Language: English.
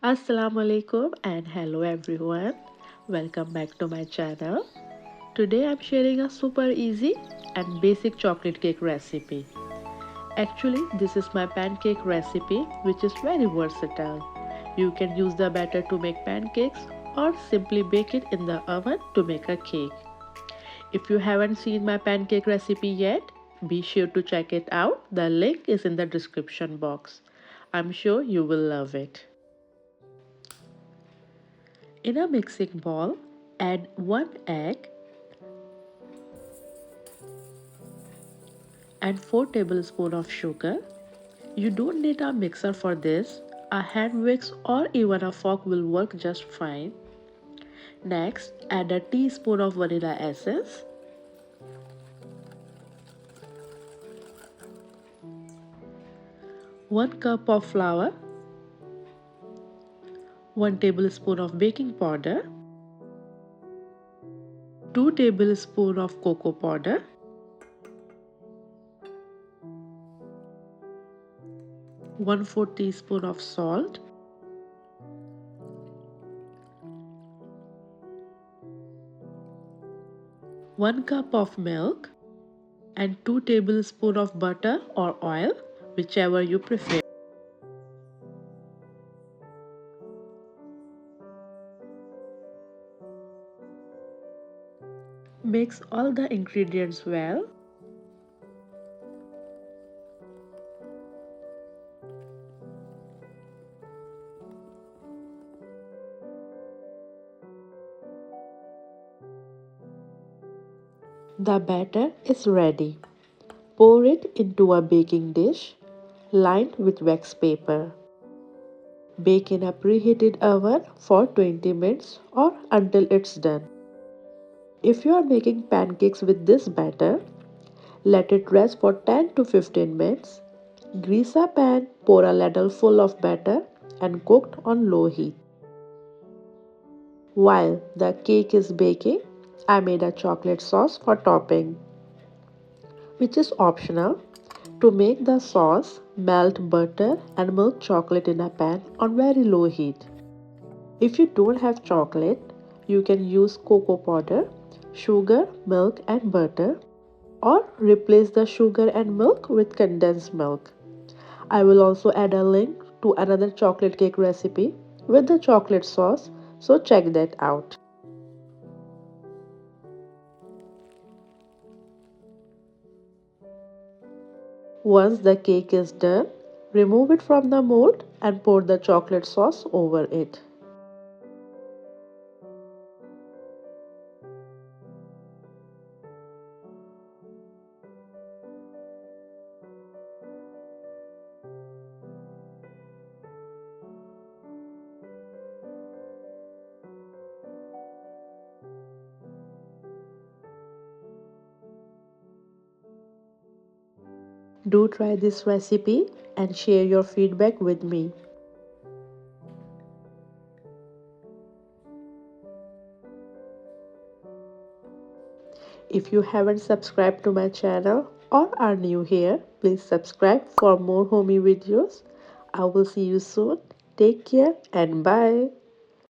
Assalamu alaikum and hello everyone. Welcome back to my channel. Today I'm sharing a super easy and basic chocolate cake recipe. Actually, this is my pancake recipe which is very versatile. You can use the batter to make pancakes or simply bake it in the oven to make a cake. If you haven't seen my pancake recipe yet, be sure to check it out. The link is in the description box. I'm sure you will love it. In a mixing bowl, add 1 egg and 4 tablespoons of sugar. You don't need a mixer for this. A hand whisk or even a fork will work just fine. Next, add a teaspoon of vanilla essence, 1 cup of flour, 1 tablespoon of baking powder, 2 tablespoons of cocoa powder, 1/4 teaspoon of salt, 1 cup of milk, and 2 tablespoons of butter or oil, whichever you prefer. Mix all the ingredients well. The batter is ready. Pour it into a baking dish lined with wax paper. Bake in a preheated oven for 20 minutes or until it's done. If you are making pancakes with this batter, let it rest for 10 to 15 minutes. Grease a pan, pour a ladle full of batter and cooked on low heat. While the cake is baking, I made a chocolate sauce for topping, which is optional. To make the sauce, melt butter and milk chocolate in a pan on very low heat. If you don't have chocolate, you can use cocoa powder, sugar, milk and butter, or replace the sugar and milk with condensed milk. I will also add a link to another chocolate cake recipe with the chocolate sauce, so check that out. Once the cake is done, remove it from the mold and pour the chocolate sauce over it. Do try this recipe and share your feedback with me. If you haven't subscribed to my channel or are new here, please subscribe for more homey videos. I will see you soon. Take care and bye.